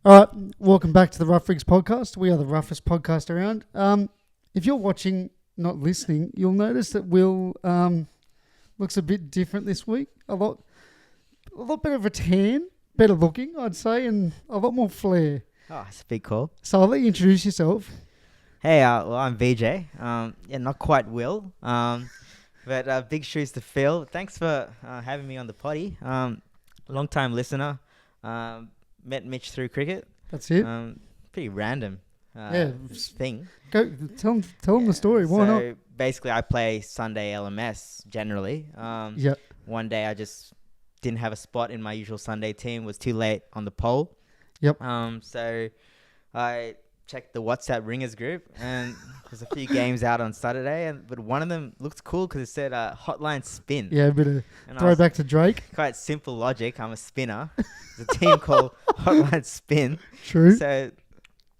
All right, welcome back to the Rough Rigs podcast. We are the roughest podcast around. If you're watching, not listening, you'll notice that Will looks a bit different this week. A lot better of a tan, better looking, I'd say, and a lot more flair. Oh, it's a big call. So I'll let you introduce yourself. Hey, I'm VJ. Not quite Will, but big shoes to fill. Thanks for having me on the potty. Long time listener. Met Mitch through cricket. That's it. Pretty random thing. Go tell them the story. Why not? Basically, I play Sunday LMS generally. One day I just didn't have a spot in my usual Sunday team. Was too late on the poll. Yep. So I checked the WhatsApp ringers group, and there's a few games out on Saturday, but one of them looked cool because it said Hotline Spin. Yeah, a bit of throwback to Drake. Quite simple logic. I'm a spinner. There's a team called Hotline Spin. True. So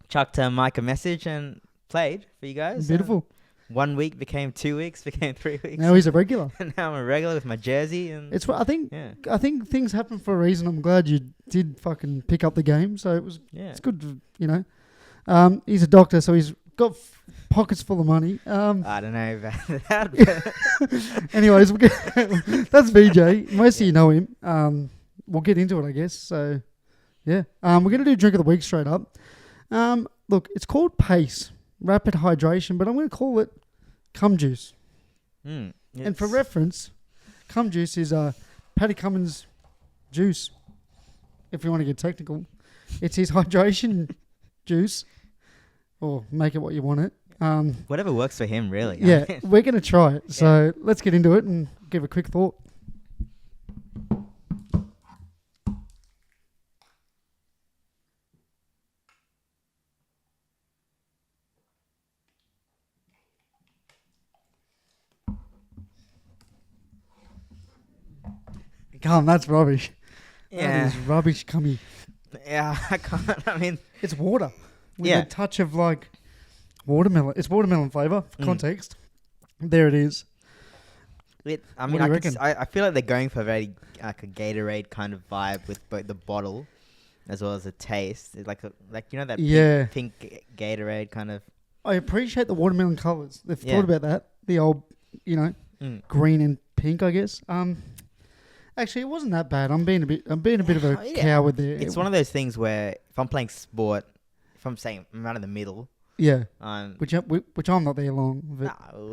chucked Mike a message and played for you guys. Beautiful. 1 week became 2 weeks, became 3 weeks. Now he's a regular. And now I'm a regular with my jersey. And I think things happen for a reason. I'm glad you did fucking pick up the game. So it's good to, he's a doctor, so he's got pockets full of money. I don't know about that. Anyways, that's VJ. Most of you know him. We'll get into it, I guess. So, yeah. We're going to do drink of the week straight up. Look, it's called Pace, rapid hydration, but I'm going to call it Cum Juice. And for reference, Cum Juice is Paddy Cummins' juice, if you want to get technical. It's his hydration juice, or make it what you want it. Whatever works for him, really. Yeah, we're going to try it. So let's get into it and give a quick thought. Come, that's rubbish. Yeah. That is rubbish, cummy. Yeah, I can't. I mean, it's water with a touch of like watermelon. It's watermelon flavour for context. There it is. I feel like they're going for a very like a Gatorade kind of vibe with both the bottle as well as the taste. It's like that pink Gatorade kind of. I appreciate the watermelon colours. They've thought about that. The old, green and pink, I guess. Actually, it wasn't that bad. I'm being a bit of a coward there. It's one of those things where if I'm playing sport, if I'm saying I'm out in the middle, which I'm not there long.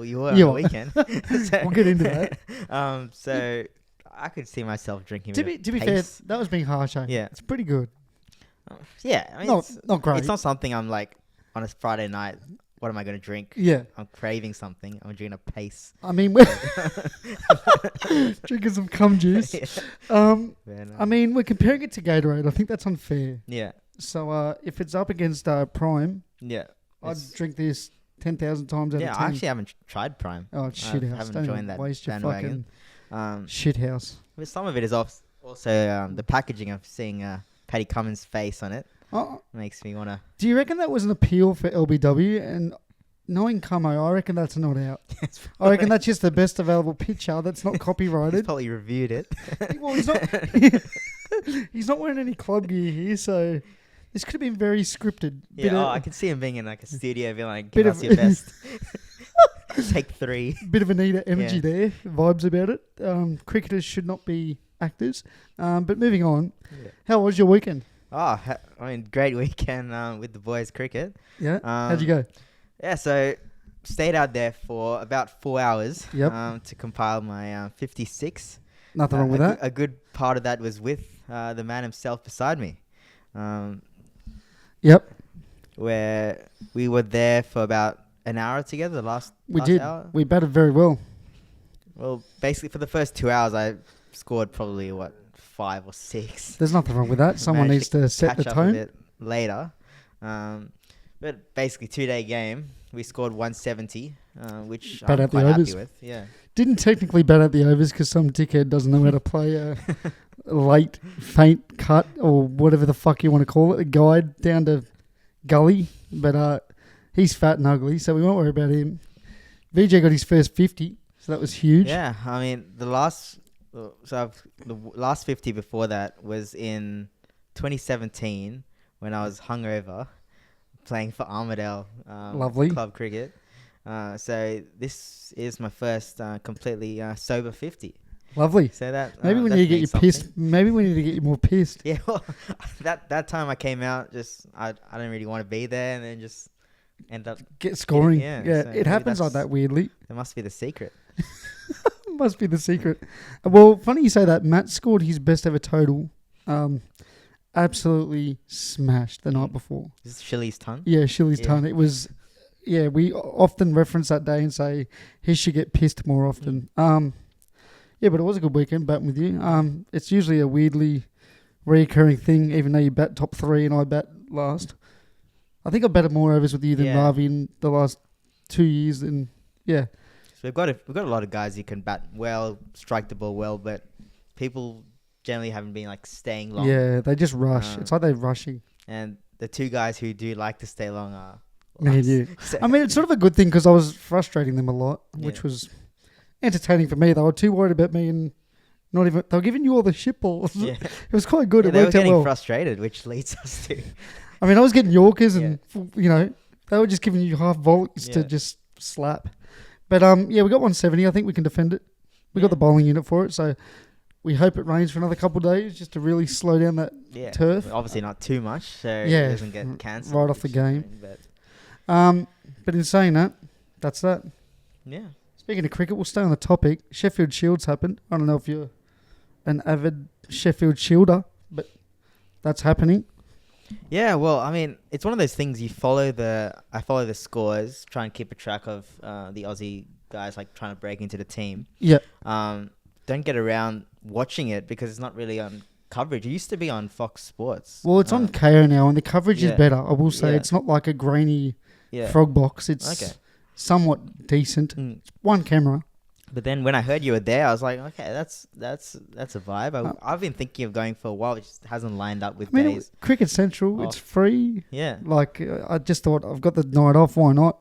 You were on the weekend. We'll get into that. So I could see myself drinking. To be fair, that was being harsh. Yeah, it's pretty good. I mean, not great. It's not something I'm like on a Friday night. What am I going to drink? Yeah. I'm craving something. I'm drinking a Pace. I mean, we're drinking some cum juice. I mean, we're comparing it to Gatorade. I think that's unfair. Yeah. So if it's up against Prime, I'd drink this 10,000 times out of 10. I actually haven't tried Prime. Oh, it's shit house. I haven't joined that bandwagon. Shit house. But some of it is also the packaging of seeing Paddy Cummins' face on it. Makes me want to... Do you reckon that was an appeal for LBW? And knowing Camo, I reckon that's not out. I reckon that's just the best available picture that's not copyrighted. He's probably reviewed it. Well, he's not wearing any club gear here, so this could have been very scripted. Yeah, I can see him being in like a studio being like, give us your best. Take 3. Bit of Anita energy there, vibes about it. Cricketers should not be actors. But moving on, how was your weekend? Great weekend with the boys' cricket. Yeah. How'd you go? Yeah, so stayed out there for about 4 hours to compile my 56. Nothing wrong with that. A good part of that was with the man himself beside me. Where we were there for about an hour together, the last hour. We batted very well. Well, basically for the first 2 hours, I scored probably, 5 or 6. There's nothing wrong with that. Someone needs to set the tone. A bit later. But basically 2-day game, we scored 170, which I'm quite happy with. Yeah. Didn't technically bat at the overs because some dickhead doesn't know how to play a late, faint cut or whatever the fuck you want to call it, a guide down to gully. But he's fat and ugly, so we won't worry about him. VJ got his first 50, so that was huge. Yeah, I mean, the last 50 before that was in 2017 when I was hungover playing for Armidale Lovely. club cricket. So this is my first completely sober 50. Lovely. So that Maybe we that need to get you means something. pissed. Maybe we need to get you more pissed. Yeah, well, that time I came out, just I didn't really want to be there, and then just end up. Get scoring. Yeah, Yeah, so it maybe happens like that's- that weirdly. That must be the secret. Must be the secret. Well, funny you say that. Matt scored his best ever total. Absolutely smashed the night before. Is this Shilly's ton? Yeah, Shilly's Yeah. ton. It was. Yeah, we often reference that day and say he should get pissed more often. Yeah, but it was a good weekend batting with you. It's usually a weirdly recurring thing, even though you bat top 3 and I bat last. I think I batted more overs with you than Yeah. Ravi in the last 2 years. And yeah, So we've got a lot of guys who can bat well, strike the ball well, but people generally haven't been like staying long. yeah, they just rush. Um, It's like they're rushing. And the two guys who do like to stay long are Me and us. you. So- I mean, it's sort of a good thing because I was frustrating them a lot, Yeah. which was entertaining for me. They were too worried about me and not even. They were giving you all the shit balls. yeah. It was quite good. Yeah, It they were worked out getting well. frustrated, which leads us to I mean, I was getting Yorkers and, they were just giving you half volleys to Yeah. just slap. But, yeah, we got 170. I think we can defend it. We got Yeah. the bowling unit for it. So we hope it rains for another couple of days just to really slow down that. yeah, turf. obviously not too much, so Yeah, it doesn't get cancelled right off the which is game. great, But But in saying that, that's that. yeah, Speaking of cricket, we'll stay on the topic. Sheffield Shields happened. I don't know if you're an avid Sheffield Shielder, but that's happening. yeah. Well, I mean, it's one of those things I follow the scores, try and keep a track of the Aussie guys like trying to break into the team. Yeah. Don't get around watching it because it's not really on coverage. It used to be on Fox Sports. Well, it's on KO now, and the coverage is yeah. better. I will say Yeah. it's not like a grainy Yeah. frog box. It's Okay. somewhat decent. Mm. One camera. But then when I heard you were there, I was like, okay, that's a vibe. I've been thinking of going for a while. It just hasn't lined up with I mean, days. Cricket Central, it's off. free. Yeah. Like, I just thought, I've got the night off, why not?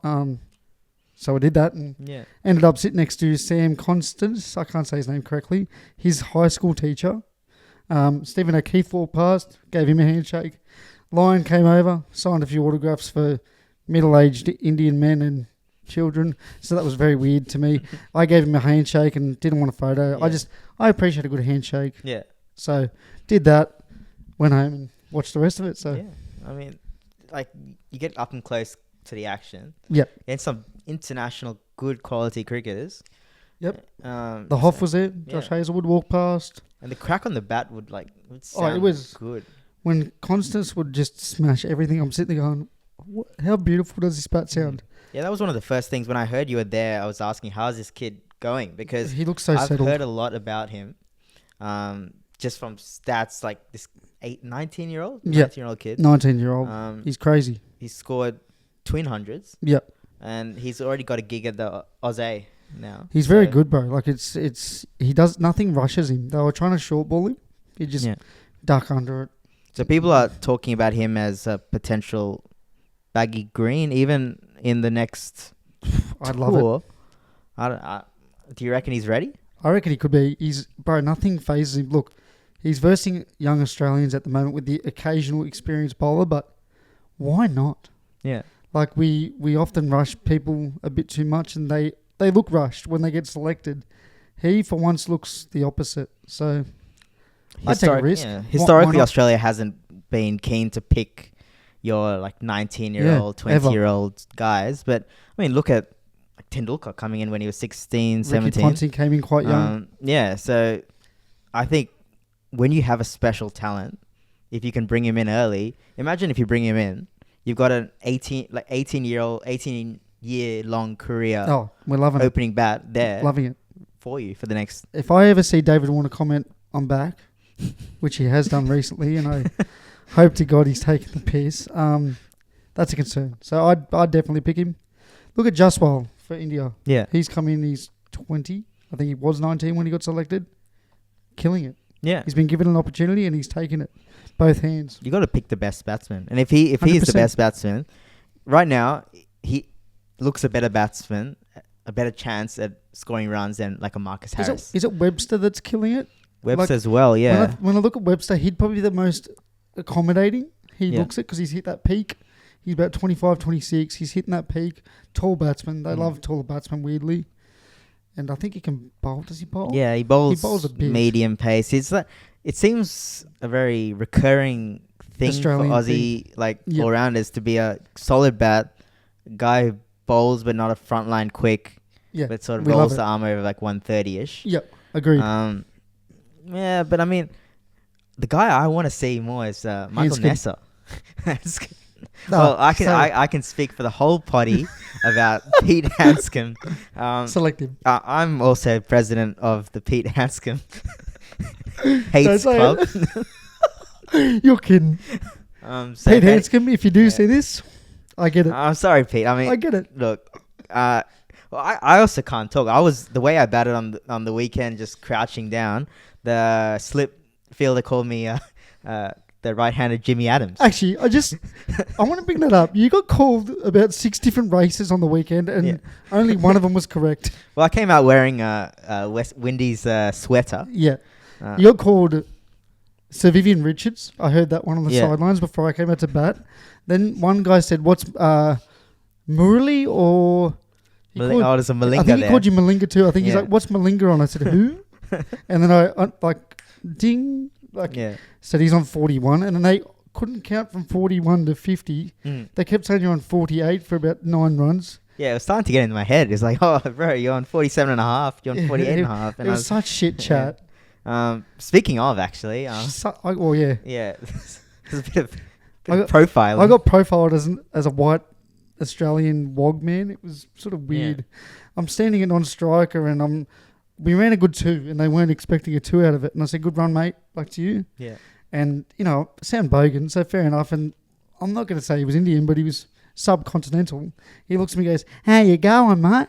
So I did that and Yeah. ended up sitting next to Sam Constance. I can't say his name correctly. His high school teacher. Stephen O'Keefe walked past, gave him a handshake. Lion came over, signed a few autographs for middle-aged Indian men and children. So that was very weird to me. I gave him a handshake and didn't want a photo. Yeah. I appreciate a good handshake. Yeah. So did that, went home and watched the rest of it. So Yeah. I mean, like, you get up and close to the action. Yep. And some international good quality cricketers. Yep. The the Hoff was there. Josh Hazelwood walked past. And the crack on the bat would sound it was- good. When Constance would just smash everything, I'm sitting there going, how beautiful does this bat sound? Yeah, that was one of the first things when I heard you were there. I was asking, how's this kid going? Because He looks so I've settled. heard a lot about him, just from stats like this 19-year-old, Yeah. 19-year-old kid. 19-year-old. He's crazy. He scored twin hundreds, Yep. and he's already got a gig at the Aussie now. He's very So, good, bro. Like he does nothing rushes him. They were trying to short ball him. He just Yeah. duck under it. So people are talking about him as a potential baggy green, even in the next I'd love it. tour. Do you reckon he's ready? I reckon he could be. Nothing phases him. Look, he's versing young Australians at the moment with the occasional experienced bowler, but why not? Yeah. Like we often rush people a bit too much, and they look rushed when they get selected. He, for once, looks the opposite. So I'd take a risk. Yeah. Why Historically, not? Australia hasn't been keen to pick your like 19-year-old, Yeah, ever. 20-year-old guys. But I mean, look at like Tendulkar coming in when he was 16, Ricky 17. Ponting came in quite young. Yeah, so I think when you have a special talent, if you can bring him in early, imagine if you bring him in, you've got an 18-year-long career Oh, we're loving it. opening bat there Loving it. for you for the next. If I ever see David Warner comment, I'm back, which he has done recently, and I hope to God he's taking the piss. That's a concern. So I'd definitely pick him. Look at Jaswal for India. Yeah, He's come in. He's 20. I think he was 19 when he got selected. Killing it. yeah. He's been given an opportunity and he's taken it. Both hands. You got to pick the best batsman, and if he's the 100%. best batsman, right now he looks a better batsman, a better chance at scoring runs than like a Marcus Harris. Is it Webster that's killing it? Webster like, as well, yeah. When I look at Webster, he'd probably be the most accommodating. He Yeah. looks it because he's hit that peak. He's about 25, 26. He's hitting that peak. Tall batsman. They love taller batsmen, weirdly. And I think he can bowl. Does he bowl? Yeah, he bowls, bowls a bit. medium pace. It's like, it seems a very recurring thing Australian for Aussie Yep. all-rounders to be a solid bat, guy who bowls but not a frontline quick, Yeah. but sort of we love rolls it. the arm over like 130-ish. Yep. Agreed. Yeah, but I mean, the guy I want to see more is Michael Hanscom. Nessa. No, Well, I so- can speak for the whole potty about Pete Hanscom. Selective. I'm also president of the Pete Hanscom Don't Hates say Club. You're kidding. So Pete if any- Hanscom, if you do yeah. see this, I get it. I'm sorry, Pete. I mean, I get it. look, well, I also can't talk. I was the way I batted on the weekend, just crouching down. The slip fielder called me the right-handed Jimmy Adams. Actually, I want to bring that up. You got called about 6 different races on the weekend, and Yeah. only one of them was correct. Well, I came out wearing West Windies sweater. Yeah. Uh, You got called Sir Vivian Richards. I heard that one on the Yeah. sidelines before I came out to bat. Then one guy said, "What's Murali or?" He called- there's a Malinga I think he there. called you Malinga too. I think he's Yeah. like, "What's Malinga on?" I said, "Who?" And then I ding, Yeah. said he's on 41, and then they couldn't count from 41 to 50. Mm. They kept saying you're on 48 for about 9 runs. Yeah, it was starting to get into my head. It's like, oh, bro, you're on 47 and a half. You're on Yeah, 48 and a half. It was such shit chat. Speaking of, actually, Well, yeah. yeah, there's a bit of I got- profiling. I got profiled as a white Australian wog man. It was sort of weird. I'm standing at non-striker and we ran a good 2 and they weren't expecting a 2 out of it. And I said, "Good run, mate. Back to you." Yeah. And, sound bogan, so fair enough. And I'm not going to say he was Indian, but he was subcontinental. He looks at me and goes, "How you going, mate?"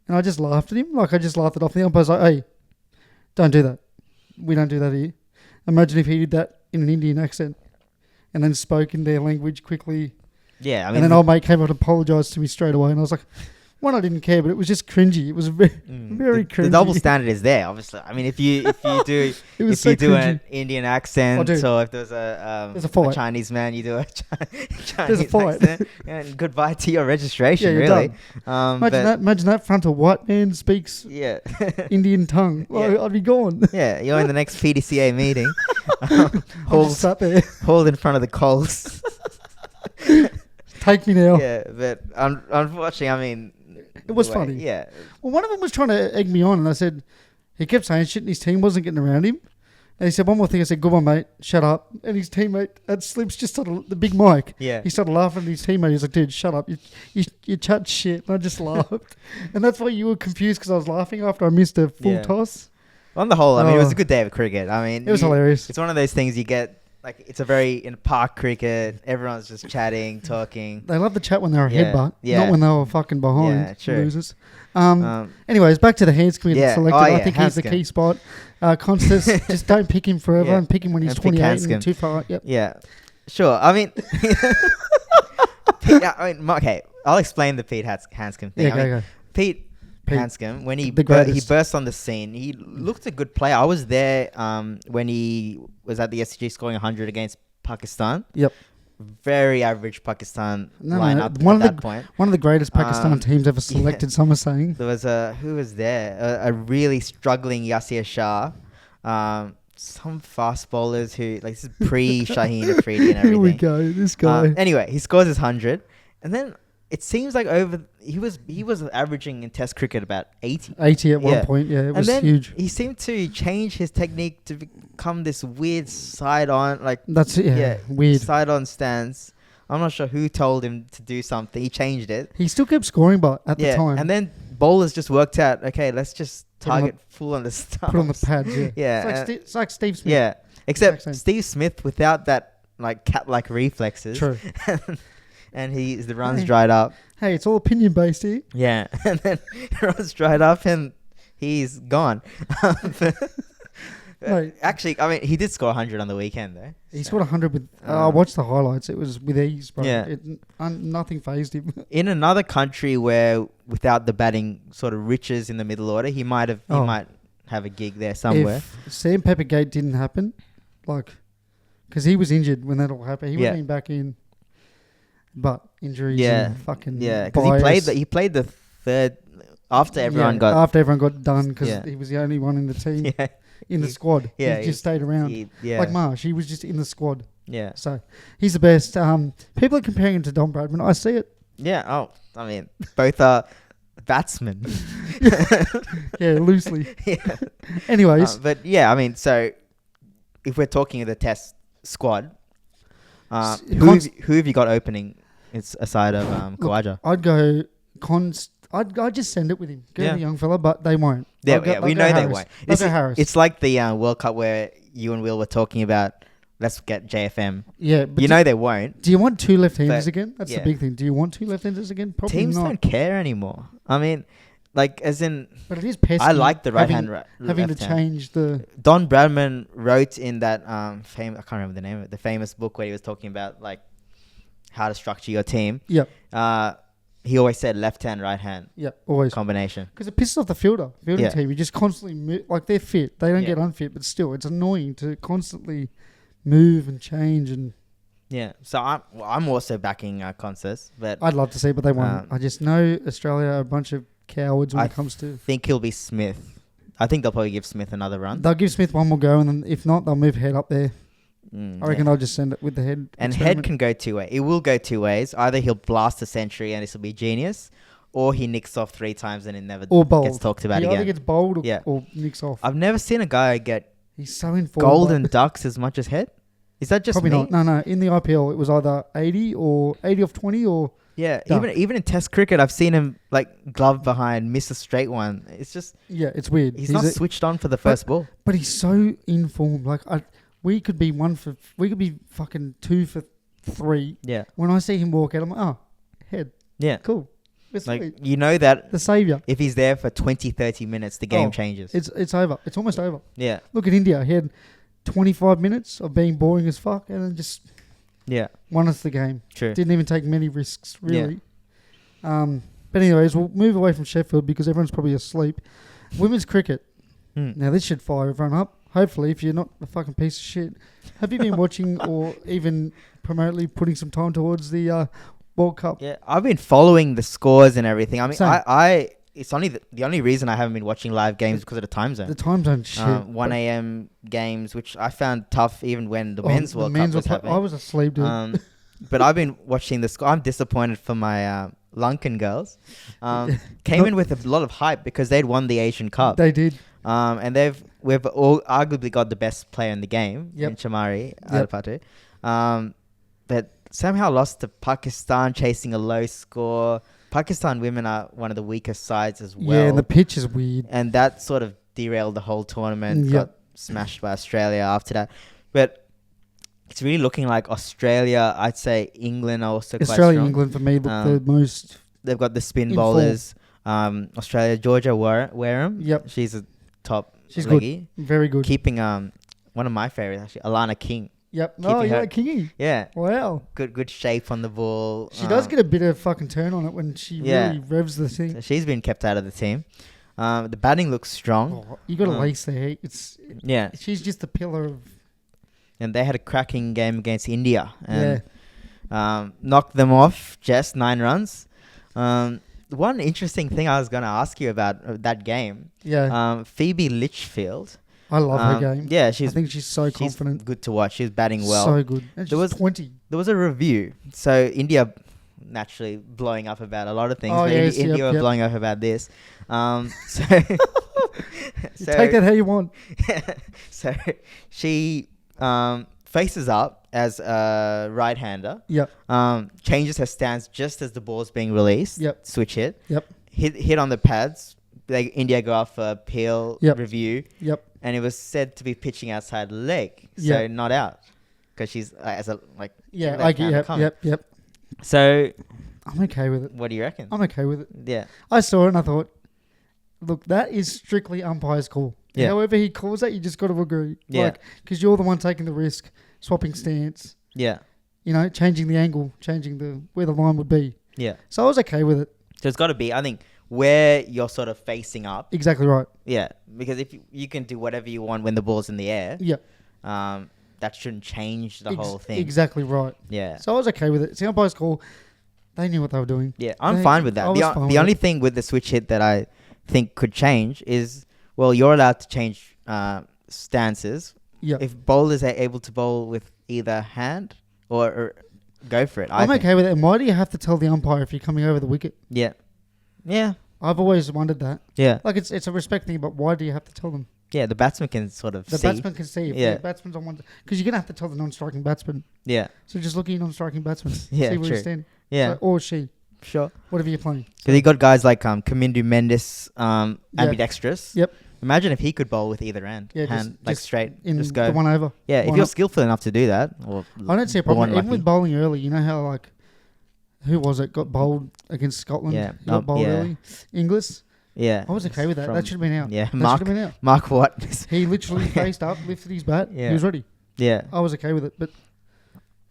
And I just laughed at him. I just laughed it off. The umpire's like, "Hey, don't do that. We don't do that here." Imagine if he did that in an Indian accent and then spoke in their language quickly. Yeah, I mean, And then old mate came up and apologised to me straight away. And I was like, one, I didn't care, but it was just cringy. It was very cringy. the double standard is there, obviously. I mean, if you do It was if so you do cringy. an Indian accent, dude. or if there's a fight. Chinese man, you do a There's a Chinese fight. accent, and goodbye to your registration. Yeah, you're really. Imagine that frontal white man speaks Yeah, Indian tongue. Well, Yeah. I'd be gone. yeah. You're in the next PDCA meeting, I just hauled sat there. in front of the coals. Take me now. Yeah, but unfortunately, I mean, It was the way- funny. Yeah, Well, one of them was trying to egg me on, and I said, he kept saying shit, and his team wasn't getting around him. And he said one more thing. I said, "Good one, mate. Shut up." And his teammate at Slips just started, the big mic. yeah. He started laughing at his teammate. He was like, "Dude, shut up. You chat shit." And I just laughed. And that's why you were confused because I was laughing after I missed a full Yeah. toss. On the whole, I mean, it was Oh. a good day of cricket. I mean, It was hilarious. It's one of those things you get. Like, it's a very in park cricket. Everyone's just chatting, talking. They love the chat when they were Yeah, headbutt, yeah. not when they were fucking behind. Yeah, true. Losers. Um, Anyways, back to the hands committee Yeah. selected. Oh, I yeah, think he's the Hanscom. key spot. Constance, just don't pick him forever Yeah. and pick him when he's And pick 28 Hanscom. and too far. Yep. yeah, sure. I mean, okay. I'll explain the Pete Hanscom thing. Yeah, I mean, go. Pete Pete, Hanscom, when he the he greatest. burst on the scene, he looked a good player. I was there when he was at the SCG scoring 100 against Pakistan. Yep. Very average Pakistan No, lineup one at of that point. One of the greatest Pakistan teams ever yeah. selected, some are saying. There was who was there? A really struggling Yasir Shah. Some fast bowlers who, like, this is pre-Shaheen Afridi and everything. Here we go, this guy. Anyway, he scores his 100. And then it seems like he was averaging in Test cricket about 80. 80 at Yeah. one point, yeah, it And was then huge. he seemed to change his technique to become this weird side-on, like, That's it, yeah, weird. side-on stance. I'm not sure who told him to do something. He changed it. He still kept scoring, but at the time, And then bowlers just worked out, okay, let's just Put on the- target full on the stumps. put on the pads, yeah. Yeah. It's like Steve Smith. Yeah. Except Exact same. Steve Smith without that, like, cat-like reflexes. True. And the runs dried up. Hey, it's all opinion based here. Yeah. And then runs dried up and he's gone. Mate. Actually, I mean, he did score 100 on the weekend, though. He So, scored 100 with. I watched the highlights. It was with ease, bro. Yeah. Nothing phased him. in another country where without the batting sort of riches in the middle order, he might have a gig there somewhere. If Sandpaper Gate didn't happen, like, because he was injured when that all happened. He would Yeah. have been back in, but injuries. Yeah. And fucking Yeah, because he played the third after everyone got after everyone got done because Yeah. he was the only one in the team yeah in the squad. yeah, he just stayed around. yeah Like Marsh, he was just in the squad. yeah So he's the best. People are comparing him to Don Bradman. I see it. yeah. Oh, I mean, both are batsmen. Yeah, loosely. Yeah. Anyways, But yeah, I mean, so if we're talking of the test squad, who have you got opening? It's aside of Khawaja. I'd go I'd just send it with him. Go Yeah. the young fella, but they won't. Yeah, They'll we go know they Harris. won't. They'll go Harris. It's like the World Cup where you and Will were talking about. Let's get JFM. Yeah, but You know they won't. do you want two left-handers But, again? That's yeah. the big thing. Do you want two left-handers again? Probably Teams not. don't care anymore. I mean, like as in, But it is pesky. I like the right hand, having to left hand. change the. Don Bradman wrote in that I can't remember the name of it, the famous book where he was talking about like how to structure your team. Yep. He always said left hand, right hand Yeah, always. combination. Because it pisses off the fielding Yeah. team. You just constantly move. Like they're fit. They don't Yeah. get unfit, but still, it's annoying to constantly move and change. And Yeah. So I'm also backing Consus, but I'd love to see, but they won't. Um, I just know Australia are a bunch of cowards when I it comes to. think he'll be Smith. I think they'll probably give Smith another run. They'll give Smith one more go, and then if not, they'll move Head up there. I reckon yeah. they'll just send it with the Head. And experiment. Head can go two ways. It will go two ways. Either he'll blast a century and this will be genius, or he nicks off 3 times and it never or bold. gets talked about he either again. gets bowled or, Yeah. or nicks off. I've never seen a guy get He's so informed. golden ducks as much as Head. Is that just Probably me? not. No. In the IPL, it was either 80 off 20 or Yeah, Duck. even in Test cricket, I've seen him like glove behind, miss a straight one. It's just yeah, it's weird. he's not switched on for the first ball. But he's so informed. Like we could be fucking 2 for 3. Yeah, When I see him walk out, I'm like, oh, Head, yeah. cool. It's Like sweet. you know that The saviour. if he's there for 20, 30 minutes, the game Oh, changes. It's over. It's almost over. Yeah, Look at India. He had 25 minutes of being boring as fuck, and then just yeah, won us the game. true. Didn't even take many risks, really. But anyways, we'll move away from Sheffield because everyone's probably asleep. Women's cricket. Mm. Now, this should fire everyone up. Hopefully, if you're not a fucking piece of shit. Have you been watching or even remotely putting some time towards the World Cup? Yeah, I've been following the scores and everything. I mean, Same. I it's only the only reason I haven't been watching live games because of the time zone. The time zone shit. 1 a.m. games, which I found tough even when the men's World Cup was happening. I was asleep, dude. But I've been watching the score. I'm disappointed for my Lankan girls. Came in with a lot of hype because they'd won the Asian Cup. They did. And we've all arguably got the best player in the game Yep. in Chamari Yep. Adapatu. But somehow lost to Pakistan, chasing a low score. Pakistan women are one of the weakest sides as well. Yeah, and the pitch is weird. And that sort of derailed the whole tournament. Yep. Got smashed by Australia after that. But it's really looking like Australia. I'd say England are also quite Australia, strong. England for me look the most. They've got the spin in bowlers. Australia, Georgia Wareham. Yep. She's a top She's good. leggy. Very good. Keeping one of my favorites actually, Alana King. Yep. keeping No, you her- like Kingy. Yeah, Wow. good shape on the ball. She does get a bit of fucking turn on it when she Yeah. really revs the thing. So she's been kept out of the team. The batting looks strong. Oh, you got a Uh, lace there. Yeah, She's just the pillar of. and they had a cracking game against India and knocked them off just 9 runs. One interesting thing I was going to ask you about that game, Yeah. Phoebe Litchfield. I love her game. Yeah, I she's think she's so confident. good to watch. She's batting well. So good. And There she's was- 20. There was a review. So India naturally blowing up about a lot of things. Oh, but yes, India yep. were blowing up about this. So, You take that how you want. so she faces up as a right-hander. Yep. Changes her stance just as the ball's being released. Yep. Switch hit. Yep. Hit on the pads. India go off for appeal Yep. review. Yep. And it was said to be pitching outside leg. So Yep. not out. Because she's as a Yeah. left-hander coming. Yep. So I'm okay with it. what do you reckon? I'm okay with it. Yeah. I saw it and I thought, look, that is strictly umpire's call. Yeah. However he calls that, you just got to agree. Yeah. Because you're the one taking the risk, swapping stance, Yeah. changing the angle, changing where the line would be. Yeah. So I was okay with it. So it's got to be, I think, where you're sort of facing up. Exactly right. Yeah. Because if you can do whatever you want when the ball's in the air, Yeah. that shouldn't change the whole thing. Exactly right. Yeah. So I was okay with it. The umpire's call, they knew what they were doing. Yeah, I'm fine with that. The only thing with the switch hit that I think could change is, well, you're allowed to change stances. Yeah. If bowlers are able to bowl with either hand or go for it. I'm okay with it. And why do you have to tell the umpire if you're coming over the wicket? Yeah. Yeah. I've always wondered that. Yeah. Like, it's a respect thing, but why do you have to tell them? Yeah, the batsman can sort of The see. batsman can see if the batsman's on one... Because you're going to have to tell the non-striking batsman. Yeah. So just look at your non-striking batsman. Yeah, see where true. he's standing. Yeah. So, or she. Sure. Whatever you're playing. Because you got guys like Kamindu Mendes, ambidextrous. Yep. Imagine if he could bowl with either hand. Yeah, just straight. In just go. the one over. Yeah, if you're skillful enough to do that. I don't see a problem. Even with bowling early, you know how, like... Who was it? Got bowled against Scotland. Yeah. Got bowled early. Inglis. Yeah. I was okay with that. That should have been out. Yeah. That should have been out. Mark what? He literally faced up, lifted his bat. Yeah. He was ready. Yeah. I was okay with it, but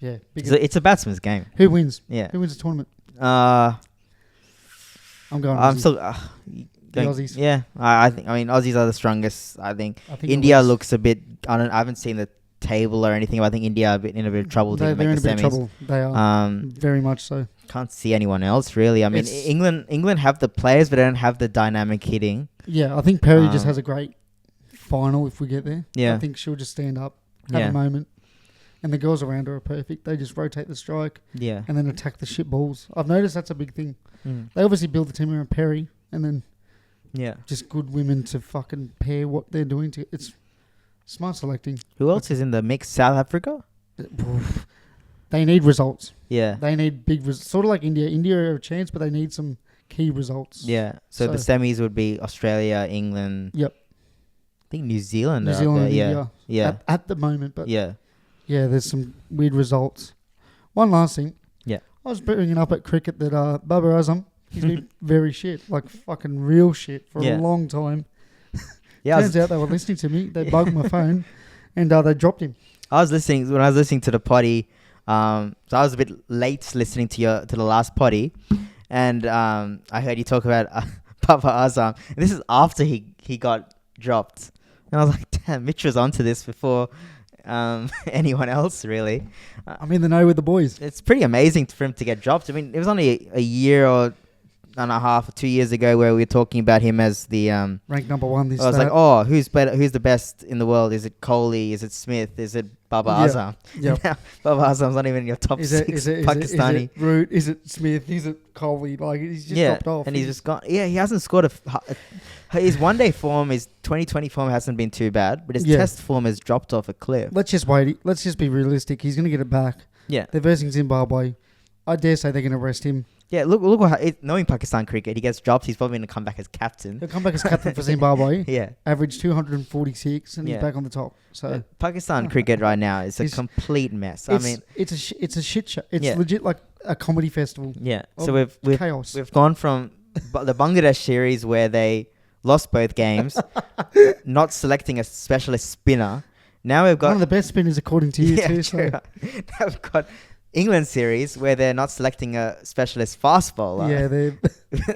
yeah. It's a batsman's game. Who wins? Yeah. Who wins the tournament? I'm going. I'm Aussies. still. The Aussies. Yeah. I think. I mean, Aussies are the strongest. I think India looks a bit. I haven't seen the table or anything, but I think India are in a bit of trouble to They're make in the a bit of semis. trouble. They are. Very much so. Can't see anyone else really. I mean, England have the players, but they don't have the dynamic hitting. Yeah, I think Perry just has a great final if we get there. Yeah. I think she'll just stand up, have a moment, and the girls around her are perfect. They just rotate the strike, and then attack the shit balls. I've noticed that's a big thing. They obviously build the team around Perry, and then just good women to fucking pair what they're doing to. It's smart selecting. Who else is in the mix? South Africa. They need results. Yeah. They need big results. Sort of like India. India are a chance, but they need some key results. Yeah. So the semis would be Australia, England. Yep. I think New Zealand. New Zealand, India. Yeah. At the moment, but yeah, there's some weird results. One last thing. Yeah. I was bringing up at cricket that Babar Azam, he's been very shit, like fucking real shit for a long time. Yeah. Turns out they were listening to me. They bugged my phone, and they dropped him. When I was listening to the potty. So I was a bit late listening to the last potty, and I heard you talk about Papa Azam. And this is after he got dropped, and I was like, "Damn, Mitch was onto this before anyone else, really." I'm in the know with the boys. It's pretty amazing for him to get dropped. I mean, it was only a year or and a half or 2 years ago where we were talking about him as the ranked number one. I was like, oh, who's better? Who's the best in the world? Is it Kohli? Is it Smith? Is it Baba Azam? Yeah. Now, Baba Azam's not even in your top six Pakistani. Is it Root? Is it Smith? Is it Kohli? Like, he's just dropped off. And he's just gone. Yeah, he hasn't scored his one-day form, his 2020 form hasn't been too bad, but his test form has dropped off a cliff. Let's just wait. Let's just be realistic. He's going to get it back. Yeah. They're versing Zimbabwe. I dare say they're going to rest him. Yeah, look knowing Pakistan cricket, he gets dropped, he's probably going to come back as captain. He'll come back as captain for Zimbabwe. Yeah. Average 246 and he's back on the top. So Pakistan cricket right now is a complete mess. It's a shit show. It's legit like a comedy festival. Yeah. So we've chaos. We've gone from the Bangladesh series where they lost both games, not selecting a specialist spinner. Now we've got one of the best spinners according to you too. True. Now we've got England series where they're not selecting a specialist fast bowler. Yeah, they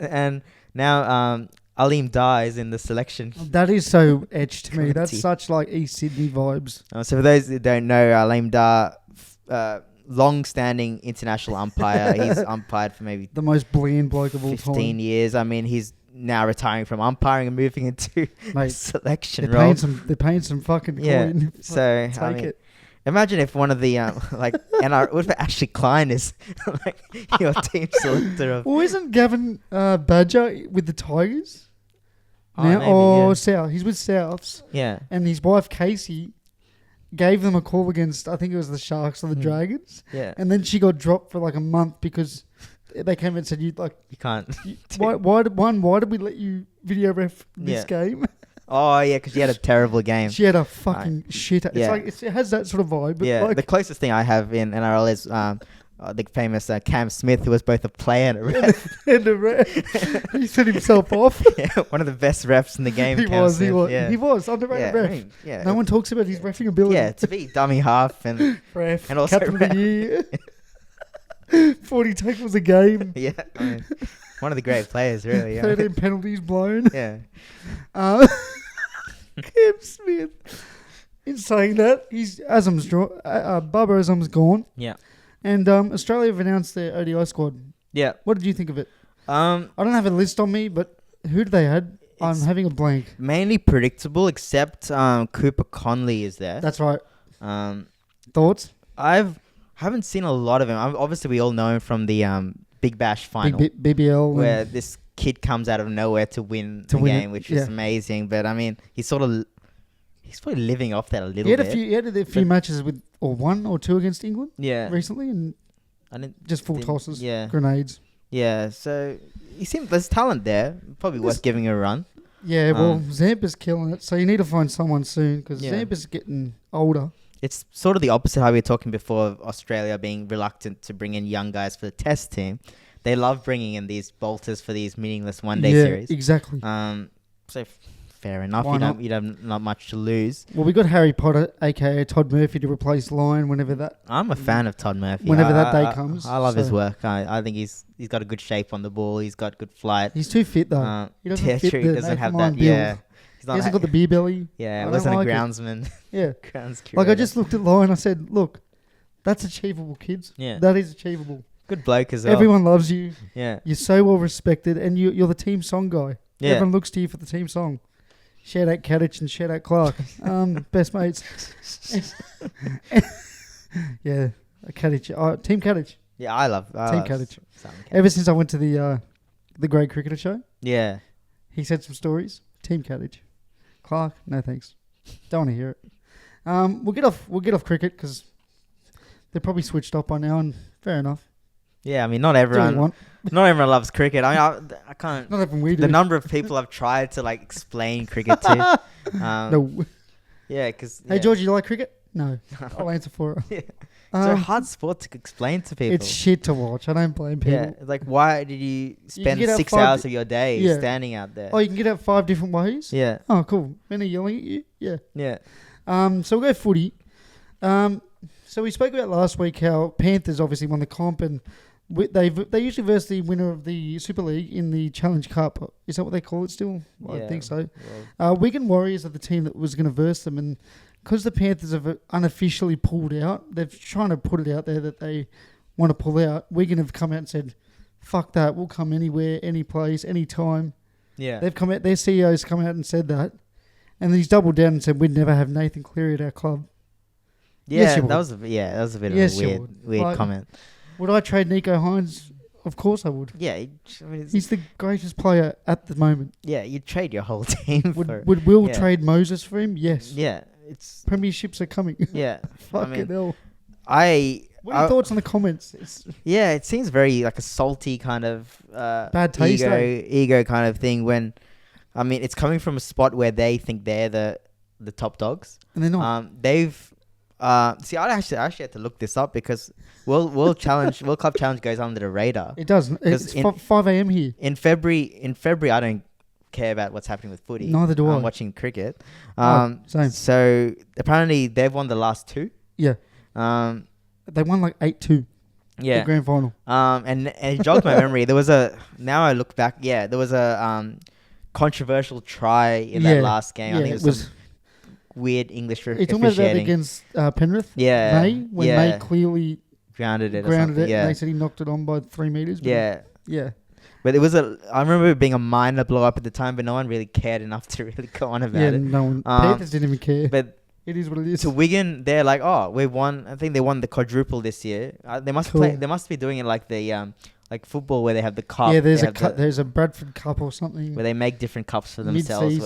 and now Aleem Dar is in the selection. That is so etched to me. That's such like East Sydney vibes. So for those who don't know, Aleem Dar, long-standing international umpire. He's umpired for maybe the most bland bloke of all 15 years. I mean, he's now retiring from umpiring and moving into selection role. They're paying some fucking coin. So take it. Imagine if one of the what if Ashley Klein is like your team selector? Well, isn't Gavin Badger with the Tigers? South. He's with Souths. Yeah. And his wife Casey gave them a call against, I think it was the Sharks or the Dragons. Yeah. And then she got dropped for like a month because they came and said you can't. Why did we let you video ref this game? Oh, yeah, because she had a terrible game. She had a fucking shit. It's like, it has that sort of vibe. But the closest thing I have in NRL is the famous Cam Smith, who was both a player and a ref. And a ref. He set himself off. Yeah, one of the best refs in the game. He was underrated ref. No one talks about his reffing ability. Yeah, to be dummy half and ref, and also captain of the year. 40 tackles a game. Yeah, I mean, one of the great players, really. Yeah. 13 penalties blown. Yeah. Cam Smith. In saying that, Barbara Azam's gone, Yeah. and Australia have announced their ODI squad. Yeah. What did you think of it? I I don't have a list on me, but who did they had? I'm It's having a blank. mainly predictable, except Cooper Conley is there. That's right. Um, Thoughts? haven't seen a lot of him. Obviously, we all know him from the Big Bash final, BBL. where this kid comes out of nowhere to win the game, which is amazing. But I mean, he's probably living off that a little bit. He had a few matches with, or 1 or 2 against England recently, and just full tosses, grenades. Yeah, so there's talent there. Probably worth giving a run. Yeah, well, Zampa's killing it, so you need to find someone soon, because Zampa's getting older. It's sort of the opposite how we were talking before of Australia being reluctant to bring in young guys for the test team. They love bringing in these bolters for these meaningless one-day series. Exactly. So fair enough. You don't not much to lose. Well, we got Harry Potter, aka Todd Murphy, to replace Lyon whenever that. I'm a fan of Todd Murphy. Whenever that day comes, I love his work. I think he's got a good shape on the ball. He's got good flight. He's too fit though. He doesn't fit he doesn't have that. Build. Yeah. He hasn't got the beer belly. Yeah, wasn't a groundsman. Yeah. Grounds like I just looked at Lyon. I said, "Look, that's achievable, kids. Yeah, that is achievable. Good bloke as well. Everyone loves you. Yeah, you're so well respected, and you're the team song guy. Yeah, everyone looks to you for the team song. Shout out Kadich and shout out Clark. Best mates. Yeah, Kadich. Team Kadich. Yeah, I love Team Kadich. Ever since I went to the Great Cricketer Show. Yeah, he said some stories. Team Kadich. Clark, no thanks. Don't want to hear it. We'll get off cricket because they're probably switched off by now, and fair enough. Yeah, I mean, not everyone loves cricket. I mean, I can't. Not everyone we do. The number of people I've tried to explain cricket to. No. Yeah, because. Hey George, you like cricket? No. I'll answer for it. Yeah. It's a hard sport to explain to people. It's shit to watch. I don't blame people. Yeah, like why did you spend 6 hours of your day standing out there? Oh, you can get out 5 different ways? Yeah. Oh, cool. Men are yelling at you? Yeah. Yeah. So we'll go footy. So we spoke about last week how Panthers obviously won the comp, and they usually verse the winner of the Super League in the Challenge Cup. Is that what they call it still? Well, I think so. Wigan Warriors are the team that was going to verse them, and because the Panthers have unofficially pulled out, they're trying to put it out there that they want to pull out. Wigan have come out and said, fuck that, we'll come anywhere, any place, any time. Yeah. They've come out, their CEO's come out and said that. And then he's doubled down and said, we'd never have Nathan Cleary at our club. Yeah, yes, that was a bit of a weird comment. Would I trade Nico Hines? Of course I would. Yeah. He's the greatest player at the moment. Yeah, you'd trade your whole team Would Will trade Moses for him? Yes. Yeah. Premierships are coming. Yeah. Fucking hell. What are your thoughts on the comments? It seems very like a salty kind of bad taste, ego kind of thing when, I mean, it's coming from a spot where they think they're the top dogs. And they're not. I actually had to look this up because World Club Challenge goes under the radar. It does. It's 5 a.m. here. In February, I don't care about what's happening with footy. Neither do I. I'm watching cricket. Same. So apparently they've won the last 2. Yeah. They won 8-2. Yeah. The grand final. And it jogged my memory. Now I look back. Yeah, there was a controversial try in that last game. Yeah, I think it was weird English officiating. You're talking about that against Penrith? Yeah. When May clearly grounded it. Yeah. And they said he knocked it on by 3 meters. Yeah. Yeah. But I remember it being a minor blow up at the time, but no one really cared enough to really go on about it. Yeah, no one. Panthers didn't even care. But it is what it is. To Wigan, they're like, we won. I think they won the quadruple this year. They must They must be doing it like the like football where they have the cup. Yeah, there's a Bradford Cup or something where they make different cups for themselves.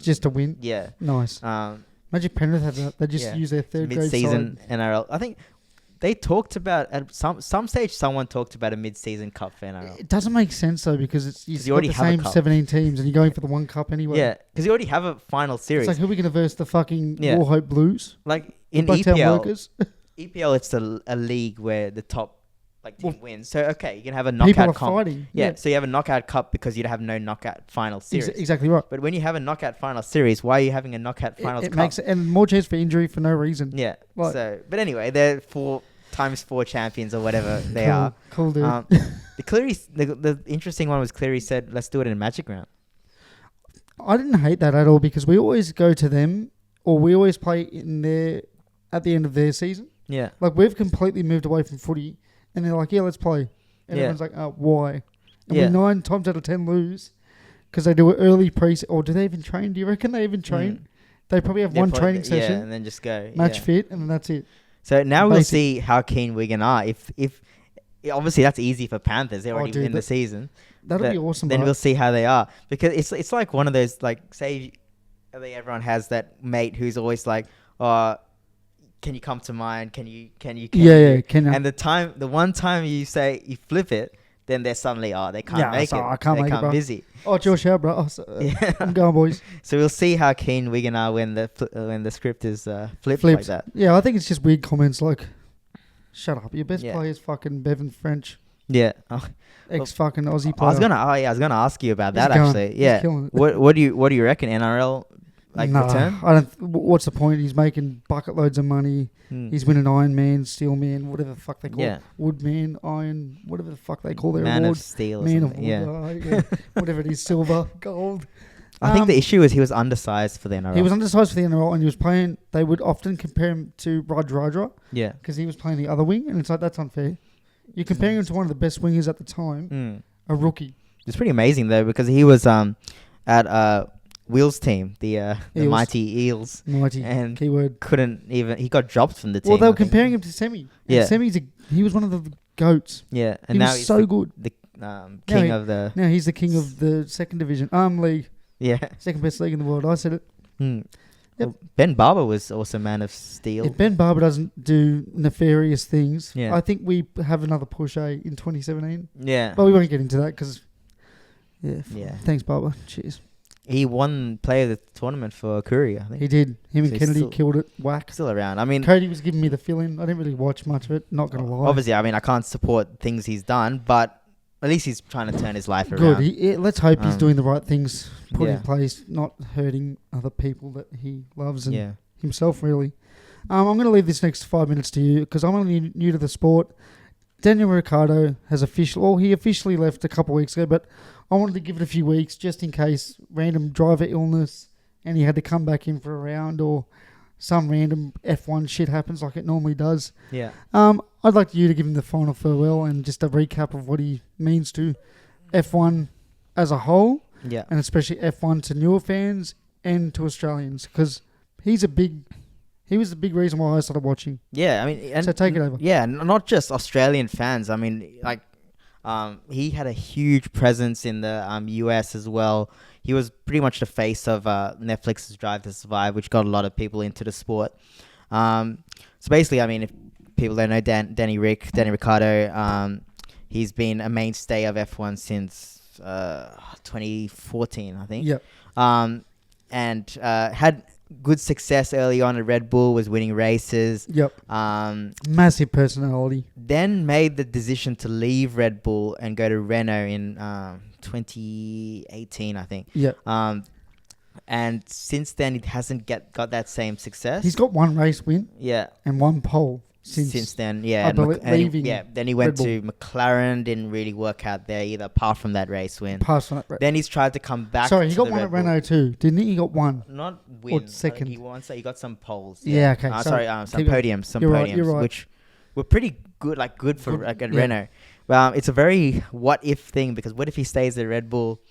Just to win. Yeah, nice. Imagine Penrith have that. They just use their third grade mid-season NRL. I think they talked about at some stage. Someone talked about a mid-season cup for NRL. It doesn't make sense though because you already got the same 17 teams and you're going for the one cup anyway. Yeah, because you already have a final series. It's like who are we going to verse the fucking Warhope Blues? Like in EPL, it's a league where the top team wins. So you can have a knockout. People are fighting. Yeah, so you have a knockout cup because you have no knockout final series. Exactly right. But when you have a knockout final series, why are you having a knockout finals cup? It makes and more chance for injury for no reason. Yeah. But anyway, they're 4x4 champions or whatever they are. Cool, dude. The interesting one was Cleary said, "Let's do it in a Magic Round." I didn't hate that at all because we always go to them or we always play in there at the end of their season. Yeah. Like, we've completely moved away from footy, and they're like, yeah, let's play. And everyone's like, why? And we 9 times out of 10 lose because they do it early or do they even train? Do you reckon they even train? They probably have one training session. And then just go. Match fit, and then that's it. So now we'll see how keen Wigan are. If obviously that's easy for Panthers. They're already in the season. That'll be awesome. Then we'll see how they are. Because it's like one of those, like, say everyone has that mate who's always like, can you come to mine? Can you? Can you? And the one time you say you flip it, then they're suddenly they can't make it. I can't make it, bro. Busy. Oh, it's your show, bro. I'm going, boys. So we'll see how keen Wigan are when the script is flipped like that. Yeah, I think it's just weird comments like, "Shut up, your best player is fucking Bevan French." Yeah. Fucking Aussie player. I was gonna ask you about that actually. Yeah. What do you reckon, NRL? Return? I don't. What's the point? He's making bucket loads of money. He's winning Iron Man, Steel Man, whatever the fuck they call it. Woodman, Iron, whatever the fuck they call their Man award. of Steel. Man of Wood. Whatever it is, silver, gold. I think the issue is he was undersized for the NRL. He was undersized for the NRL, and he was playing. They would often compare him to Raj Radra. Yeah. Because he was playing the other wing, and it's like, that's unfair. You're comparing him to one of the best wingers at the time, a rookie. It's pretty amazing though, because he was at Will's team, the mighty Eels. Mighty, and keyword. He got dropped from the team. Well, they were comparing him to Semi. Yeah. Semi's he was one of the GOATs. Yeah. And now he's so good. The king of the... Now he's the king of the second division. League. Yeah. Second best league in the world. I said it. Yep. Well, Ben Barber was also Man of Steel. If Ben Barber doesn't do nefarious things, Yeah. I think we have another push, in 2017. Yeah. But we won't get into that because... Yeah. Thanks, Barber. Cheers. He won player of the tournament for Korea, I think. He did. Him and Kennedy killed it. Whack. Still around. I mean... Cody was giving me the feeling. I didn't really watch much of it. Not going to lie. Obviously, I mean, I can't support things he's done, but at least he's trying to turn his life around. Good. Let's hope he's doing the right things, put in place, not hurting other people that he loves and himself, really. I'm going to leave this next 5 minutes to you because I'm only new to the sport. Daniel Ricciardo has he officially left a couple of weeks ago, but I wanted to give it a few weeks just in case random driver illness and he had to come back in for a round or some random F1 shit happens like it normally does. Yeah. I'd like you to give him the final farewell and just a recap of what he means to F1 as a whole. Yeah. And especially F1 to newer fans and to Australians because he was the big reason why I started watching. Yeah, I mean... so take it over. Yeah, not just Australian fans. I mean, he had a huge presence in the US as well. He was pretty much the face of Netflix's Drive to Survive, which got a lot of people into the sport. So basically, I mean, if people don't know Danny Ricciardo, he's been a mainstay of F1 since 2014, I think. Yep. And had good success early on at Red Bull, was winning races. Yep. Massive personality. Then made the decision to leave Red Bull and go to Renault in 2018, I think. Yep. And since then, it hasn't got that same success. He's got one race win. Yeah. And one pole. Since then, yeah. Then he went to McLaren, didn't really work out there either, apart from that race win. Then he's tried to come back. Sorry, he got one at Renault too, didn't he? He got one. Not win. Or second. He got some poles. Yeah, okay. Some podiums, which were pretty good, good for at Renault. Well, it's a very what if thing because what if he stays at Red Bull?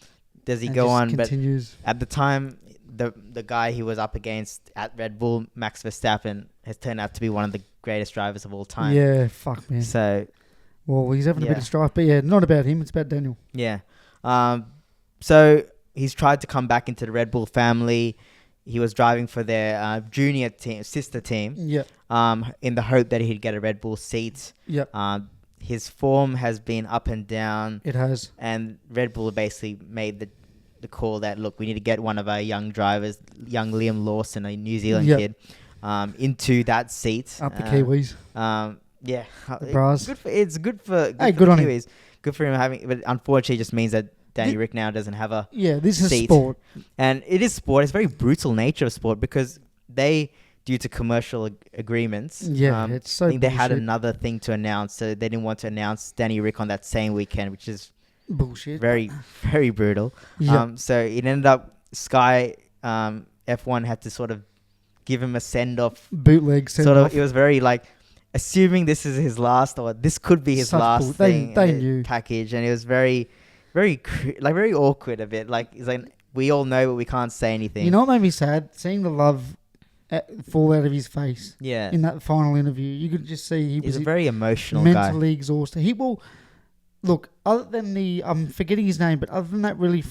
Does he go on? Continues. But at the time, the guy he was up against at Red Bull, Max Verstappen, has turned out to be one of the greatest drivers of all time. Yeah, fuck, man. So... well, he's having a bit of strife, but not about him. It's about Daniel. Yeah. So he's tried to come back into the Red Bull family. He was driving for their junior team, sister team. Yeah. In the hope that he'd get a Red Bull seat. Yeah. His form has been up and down. It has. And Red Bull basically made the call that, look, we need to get one of our young drivers, young Liam Lawson, a New Zealand kid, into that seat. Up the Kiwis. Yeah. The bras. It's good for good on Kiwis. Him. Good for him having, but unfortunately it just means that Danny Rick now doesn't have a this is seat. sport. And it is sport. It's a very brutal nature of sport because they, due to commercial agreements, it's so I think they had bullshit. another thing to announce, so they didn't want to announce Danny Rick on that same weekend, which is bullshit. Very, very brutal. Yep. So it ended up Sky F1 had to sort of give him a send off. Bootleg send Sort of, off. it was very like assuming this is his last, or this could be his Such last bull- thing. they knew. Package, and it was very, very very awkward a bit. Like it's like we all know, but we can't say anything. You know what made me sad? Seeing the love fall out of his face yeah, in that final interview. You could just see he he's was a very emotional guy. mentally exhausted. He will look, other than I'm forgetting his name, but other than that really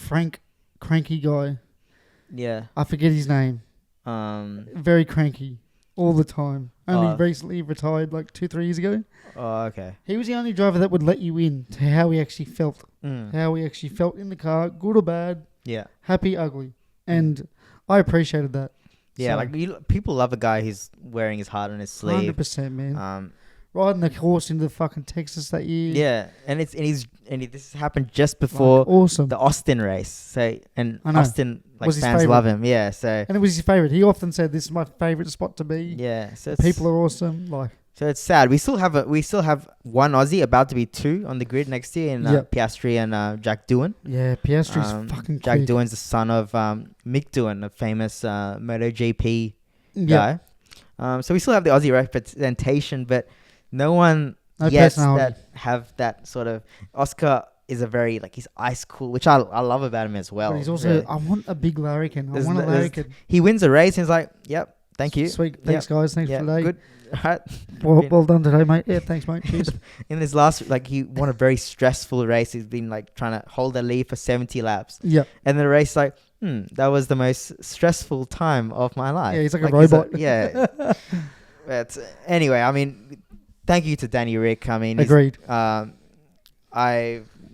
cranky guy, Yeah. I forget his name. Very cranky all the time. Only recently retired, like 2-3 years ago. Oh, okay. He was the only driver that would let you in to how he actually felt. How he actually felt in the car, good or bad, Yeah. happy, ugly. And I appreciated that. Yeah, So, like people love a guy who's wearing his heart on his sleeve. 100%, man. Um, Riding the horse into fucking Texas that year. yeah, and this happened just before awesome. the Austin race. So and I know. Austin Was his fans favourite. love him. Yeah, so And it was his favourite. He often said, "This is my favourite spot to be." yeah, so it's, People are awesome. Like, so it's sad. We still have one Aussie, about to be two on the grid next year, in Yep. Piastri and Jack Doohan. yeah, Piastri's fucking Jack quick. Doohan's the son of Mick Doohan, a famous MotoGP Yeah, guy. So we still have the Aussie representation, but no one no yet personality. that have that sort of. Oscar is a very he's ice cool, which I love about him as well. But he's also, really. I want a big larrikin. I There's want a no- there's- larrikin. He wins a race and he's like, "Yep, thank you, Sweet. Thanks, guys. Thanks yeah, for today. good." Right. Well done today, mate. Yeah, thanks, mate. Cheers. In this last, he won a very stressful race. He's been trying to hold the lead for 70 laps, Yeah. and the race that was the most stressful time of my life. Yeah, he's like a robot. Yeah. But anyway, I mean, thank you to Danny Rick. I mean, Agreed.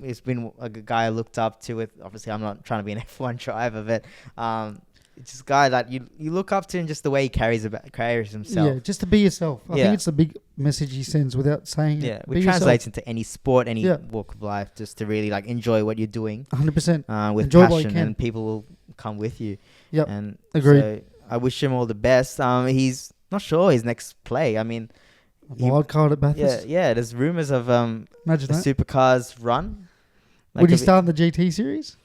He's been a guy I looked up to. With obviously, I'm not trying to be an F1 driver, but it's just a guy that you look up to, and just the way he carries himself. Yeah, just to be yourself. I Yeah. think it's the big message he sends without saying Yeah, it. which translates into any sport, any Yeah. walk of life, just to really enjoy what you're doing 100%. with Enjoy what you passion, can. and people will come with you. Yep. And Agreed. So I wish him all the best. He's not sure his next play. I mean, Wild card at Bathurst. yeah. There's rumors of Imagine the that. supercars run. Would he if it- start in the GT series?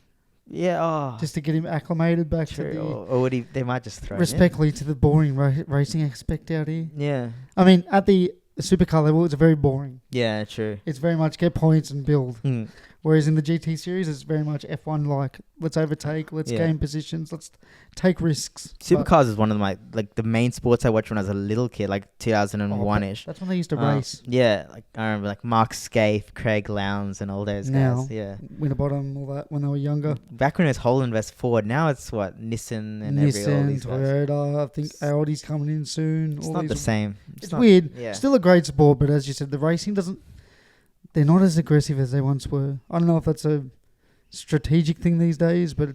Yeah. Oh, Just to get him acclimated back true. to the... Or would he? They might just throw him in. Respectfully to the boring racing aspect out here. Yeah. I mean, at the supercar level, it's very boring. Yeah. True. It's very much get points and build. Hmm. Whereas in the GT series, it's very much F1 like. Let's overtake, let's Yeah. gain positions, let's take risks. But- Supercars is one of my the main sports I watched when I was a little kid, 2001 ish. That's when they used to race. Yeah, I remember Mark Scaife, Craig Lowndes, and all those Now, guys. Yeah. Winterbottom, all that, when they were younger. Back when it was Holland vs Ford, now it's Nissan and all Nissan, these guys. Toyota, I think Audi's coming in soon. It's all not these the same. It's not- weird. Yeah. Still a great sport, but as you said, the racing doesn't... They're not as aggressive as they once were. I don't know if that's a strategic thing these days, but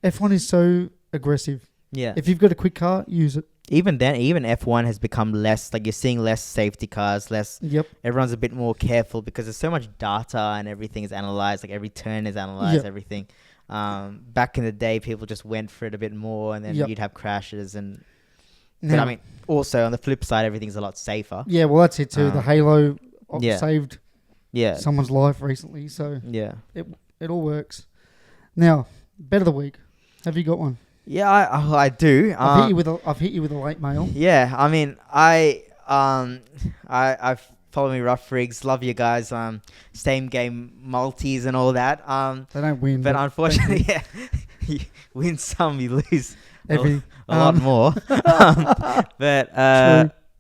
F1 is so aggressive. Yeah. If you've got a quick car, use it. Even then, even F1 has become less, you're seeing less safety cars, Yep. everyone's a bit more careful because there's so much data and everything is analyzed, every turn is analyzed, Yep. everything. Back in the day, people just went for it a bit more, and then Yep. you'd have crashes. But Now- I mean, also on the flip side, everything's a lot safer. Yeah, well, that's it too. The Halo yeah. saved Yeah. someone's life recently, so Yeah. it all works. Now, bet of the week. Have you got one? Yeah, I do. I've hit you with a late mail. Yeah, I mean, I follow me Rough Rigs, love you guys. Same game multis and all that. They don't win, But unfortunately, yeah, you win some, you lose every a lot more. But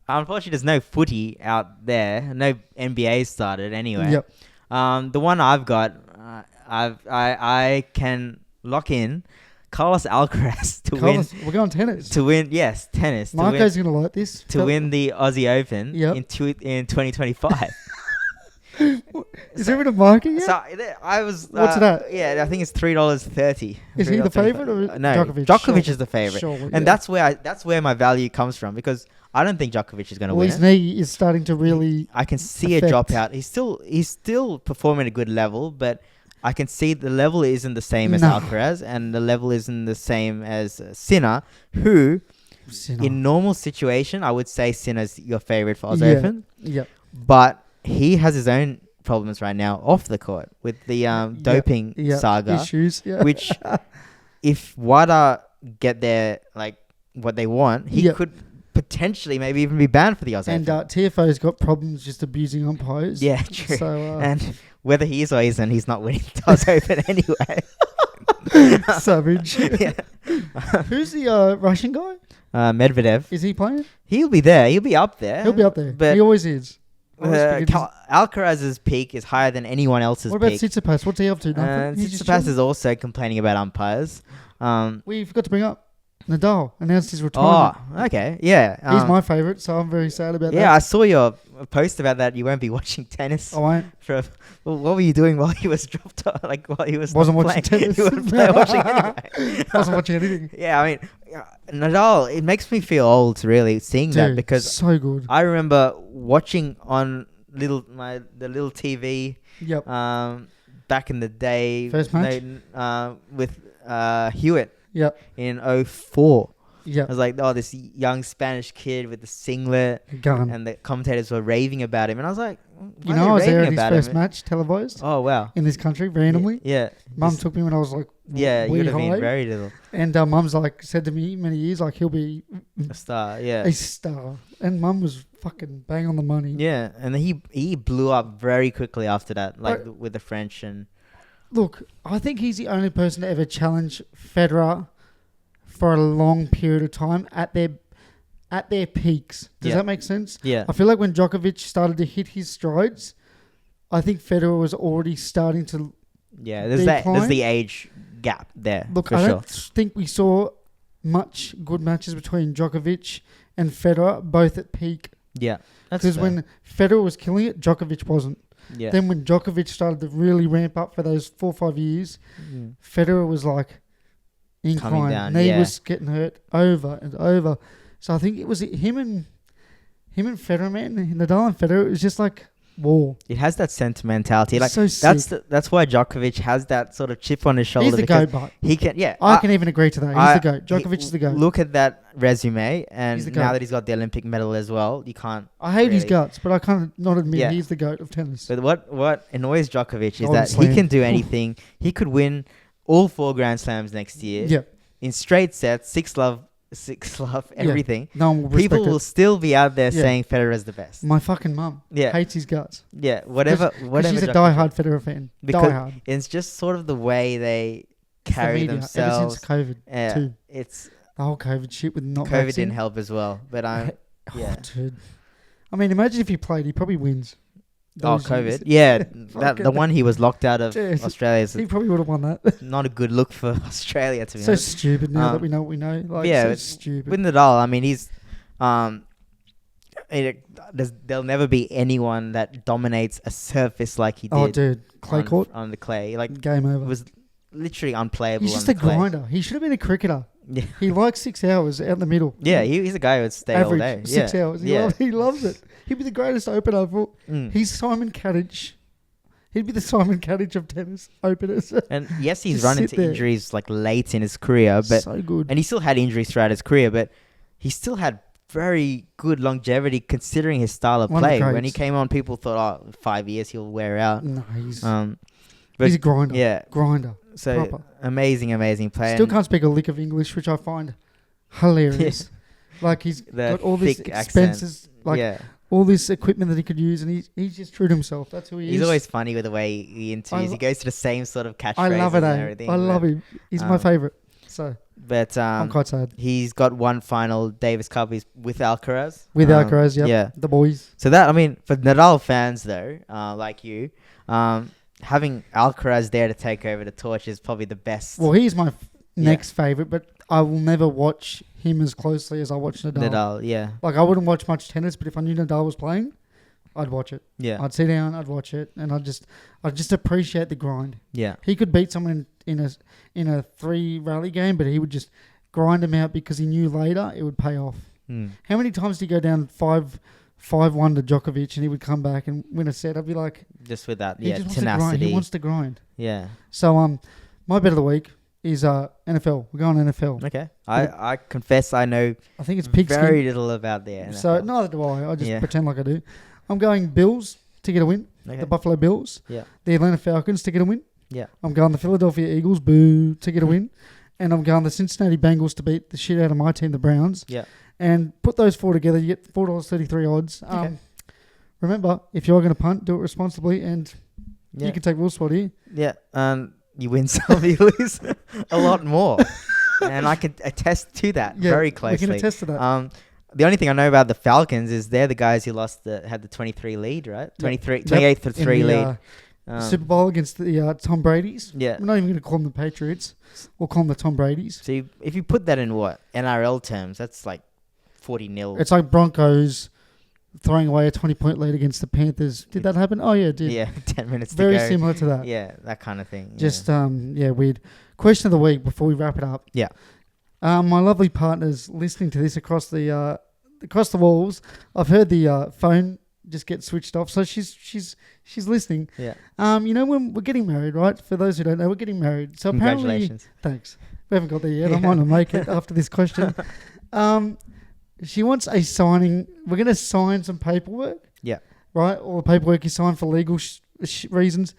unfortunately, there's no footy out there. No NBA started anyway. Yep. The one I've got, I can lock in Carlos Alcaraz to win. We're going tennis. To win, yes, tennis. Marco's going to like this. To win the Aussie Open Yep. in 2025. Is there a market yet? So I was. What's that? Yeah, I think it's $3.30. Is he the favourite or no? Djokovic? Djokovic Sure. is the favorite, Sure, and yeah. that's where my value comes from, because I don't think Djokovic is going to Well, win. his knee is starting to really... I can see affect. a drop out. He's still performing at a good level, but I can see the level isn't the same as No. Alcaraz, and the level isn't the same as Sinner, who in normal situation I would say Sinner's your favorite for Aussie Open, Yep. but he has his own problems right now off the court with the doping Yep. saga, Issues. Yeah. which if WADA get their what they want, he Yep. could potentially maybe even be banned for the Oz And Open. TFO's got problems just abusing umpires. Yeah, true. So And whether he is or isn't, he's not winning the Oz Open anyway. savage. Yeah. Who's the Russian guy? Medvedev. Is he playing? He'll be there. He'll be up there. He'll be up there. But He always is. I always forget his- Alcaraz's peak is higher than anyone else's What about peak. Tsitsipas? What's he up to? Nothing. He's just Tsitsipas chilling. is also complaining about umpires. We forgot to bring up Nadal announced his retirement. Okay. Yeah. He's my favourite, so I'm very sad about that. Yeah, I saw your post about that. You won't be watching tennis. I won't. Well, what were you doing while he was dropped off? Like while he was Wasn't not watching playing? tennis. You weren't watching anyway. Wasn't watching anything. Yeah, I mean, Nadal. It makes me feel old, really, seeing that Dude, because so good. I remember watching on the little TV. Yep. Back in the day. First match? With Hewitt Yep. in 04. I Yep. was like, oh, this young Spanish kid with the singlet, Gun. and the commentators were raving about him, and I was like, why You are know, they I was there raving at his about first him? match televised Oh wow! in this country randomly. Yeah. Mum Just- took me when I was like, Yeah, you wee would have been high. very little. And Mum's like said to me many years like he'll be A star. Yeah. a star. And Mum was fucking bang on the money. Yeah, and he blew up very quickly after that, like Right. with the French and Look, I think he's the only person to ever challenge Federer for a long period of time at their peaks. Does Yeah. that make sense? yeah, I feel like when Djokovic started to hit his strides, I think Federer was already starting to yeah. There's decline. the age gap there look. for I sure. don't think we saw much good matches between Djokovic and Federer, both at peak. Yeah, that's Because fair. when Federer was killing it, Djokovic wasn't. yeah. Then when Djokovic started to really ramp up for those 4 or 5 years, Mm. Federer was like inclined. down, Knee yeah. was getting hurt over and over. So I think it was him and Federer, man. Nadal and Federer. It was just like war. It has that sentimentality. Like so sick. that's why Djokovic has that sort of chip on his shoulder. He's the because goat, but he can. Yeah, I can even agree to that. He's the goat. Djokovic is the goat. Look at that resume, He's the and goat. now that he's got the Olympic medal as well, you can't. I hate his really- guts, but I can't not admit Yeah. he's the goat of tennis. But what annoys Djokovic is Golden that Slam. he can do anything. He could win all 4 Grand Slams next year Yeah, in straight sets, 6-love, everything. no one will respect People will it. still be out there Yeah. saying Federer's the best. My fucking mum Yeah, hates his guts. yeah. Whatever. Because she's a Djokovic- diehard Federer fan. Because Diehard. It's just sort of the way they It's the carry media, themselves. Ever since COVID, Yeah, too. it's The whole COVID shit with not COVID vaccine. didn't help as well. But I'm yeah. Dude. I mean, imagine if he played, he probably wins. Oh, Those COVID. years. Yeah, the Fucking- one he was locked out of Dude. Australia is He probably would have won that. not a good look for Australia, to be So honest. stupid now that Um, we know what we know. Like, yeah, so but stupid. With Nadal, I mean, he's there'll never be anyone that dominates a surface like he did. Oh, dude. Clay court? on the clay. Like Game it over. was literally unplayable. He's on just the a clay. grinder. He should have been a cricketer. Yeah, He likes 6 hours out in the middle. yeah. He's a guy who would stay all Average day. 6 yeah. hours. Yeah. He loves it. He'd be the greatest opener. Mm. He's Simon Kadich. He'd be the Simon Kadich of tennis openers. And yes, he's Just run sit into there. injuries like late in his career, but so good. and he still had injuries throughout his career, but he still had very good longevity considering his style of One of the play. When he greats. came on, people thought, oh, 5 years he'll wear out. No, he's But a grinder. yeah, Grinder. so Proper. amazing player. Still and can't speak a lick of English, which I find hilarious. Like he's the got all these thick accent. expenses, like yeah, all this equipment that he could use, and he's just true to himself. That's who he he's is. always funny with the way he interviews. He goes to the same sort of catchphrases I love it. and Eh? everything. I love him. He's my favorite. So But I'm quite sad he's got one final Davis Cup. He's with Alcaraz. with Alcaraz. Yep. Yeah. The boys. So that, I mean, for Nadal fans though, like you, having Alcaraz there to take over the torch is probably the best. Well, he's my next favorite, but I will never watch him as closely as I watch Nadal. Nadal, yeah, Like I wouldn't watch much tennis, but if I knew Nadal was playing, I'd watch it. yeah, I'd sit down, I'd watch it, and I'd just appreciate the grind. yeah, He could beat someone in a 3 rally game, but he would just grind him out because he knew later it would pay off. mm. How many times did he go down 5-1 to Djokovic and he would come back and win a set? I'd be like, Just with that, he yeah, just wants to grind. tenacity, He wants to grind. yeah. So my bet of the week is NFL. We're going NFL. Okay, I confess I know I think it's pigskin. very little about the NFL. So neither do I. I just Yeah. pretend like I do. I'm going Bills to get a win. Okay. The Buffalo Bills. Yeah. The Atlanta Falcons to get a win. Yeah. I'm going the Philadelphia Eagles, boo, to get a win. and I'm going the Cincinnati Bengals to beat the shit out of my team, the Browns. Yeah. And put those four together, you get $4.33 odds. Okay. Remember, if you are going to punt, do it responsibly, and you can take Will's spot here. Yeah, you win some, you lose a lot more. And I can attest to that very closely. We can attest to that. The only thing I know about the Falcons is they're the guys who had the 23 lead, right? 28 for 3 lead. Super Bowl against the Tom Brady's. Yeah. We're not even going to call them the Patriots. We'll call them the Tom Brady's. So if you put that in NRL terms, that's like 40-0. It's like Broncos throwing away a 20-point lead against the Panthers. Did that happen? Oh, yeah, it did. Yeah, 10 minutes to Very go. similar to that. Yeah, that kind of thing. Just, weird. Question of the week before we wrap it up. Yeah. My lovely partner's listening to this across the walls. I've heard the phone just get switched off, so she's listening. Yeah. When we're getting married, right? For those who don't know, we're getting married. So Congratulations. Thanks. We haven't got there yet. I might not make it after this question. She wants a signing. We're going to sign some paperwork. Yeah. Right? All the paperwork is signed for legal reasons.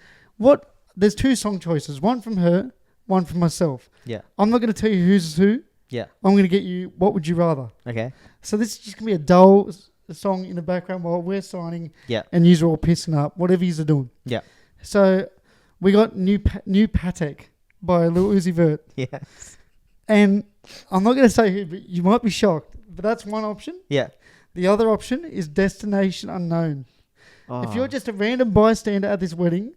There's 2 song choices. One from her, one from myself. Yeah. I'm not going to tell you who's who. Yeah. I'm going to get you what would you rather. Okay. So this is just going to be a dull song in the background while we're signing. Yeah. And you're all pissing up, whatever you're doing. Yeah. So we got New Patek by Lil Uzi Vert. Yes. And I'm not going to say who, but you might be shocked. But that's one option. Yeah. The other option is Destination Unknown. Oh. If you're just a random bystander at this wedding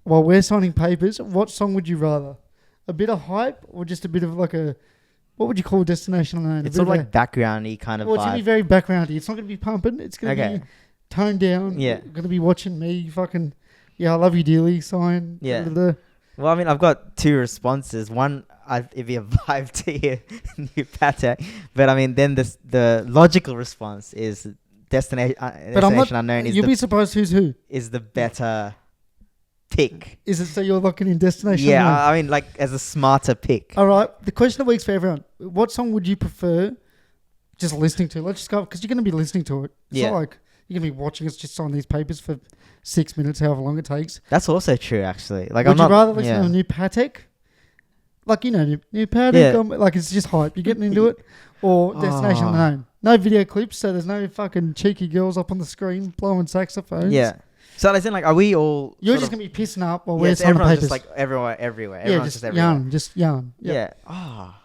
while we're signing papers, what song would you rather? A bit of hype or just a bit of like what would you call Destination Unknown? It's sort of like backgroundy kind of Well, vibe. it's going to be very backgroundy. It's not going to be pumping. It's going to be toned down. Yeah. Going to be watching me fucking, I love you dearly sign. Yeah. Blah. Well, I mean, I've got 2 responses. One, it'd be a vibe to hear New Patek. But I mean, then the logical response is Destination Unknown you'll be surprised who's who. Is the better pick. Is it so you're locking in Destination Yeah, Unknown? I mean, like, as a smarter pick. All right. The question of the week's for everyone. What song would you prefer just listening to? Let's just go, because you're going to be listening to it. It's not like you're going to be watching us just sign these papers for 6 minutes, however long it takes. That's also true, actually. Like, would you rather listen to a New Patek? Like, New Patek, like it's just hype. You're getting into it. Or Destination Unknown. No video clips, so there's no fucking cheeky girls up on the screen blowing saxophones. Yeah. So, as in, like, are we all... You're just going to be pissing up while we're signing everyone's papers. just, like, everywhere. Yeah, Everyone's just everywhere. Just yarn. Yeah. Oh,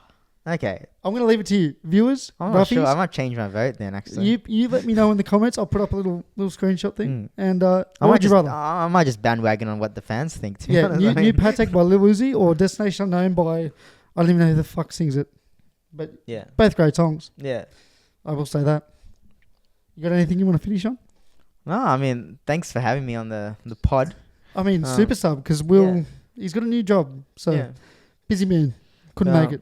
okay. I'm going to leave it to you. Viewers, I'm not Ruffies, sure. I might change my vote then, actually. You let me know in the comments. I'll put up a little screenshot thing. And what would you rather? I might just bandwagon on what the fans think, too. Yeah, New Patek by Lil Uzi or Destination Unknown by... I don't even know who the fuck sings it. But both great songs. Yeah. I will say that. You got anything you want to finish on? No, I mean, thanks for having me on the pod. I mean, super sub, because he's got a new job. So, busy man. Couldn't make it.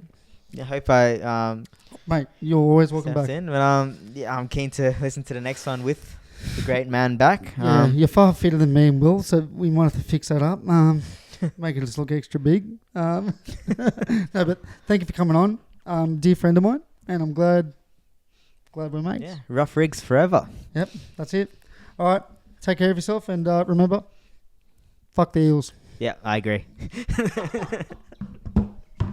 I hope I... Mate, you're always welcome back. But I'm keen to listen to the next one with the great man back. You're far fitter than me and Will, so we might have to fix that up. Make it just look extra big. No, but thank you for coming on. Dear friend of mine, and I'm glad we're mates. Yeah, rough rigs forever. Yep, that's it. All right, take care of yourself, and remember, fuck the Eels. Yeah, I agree.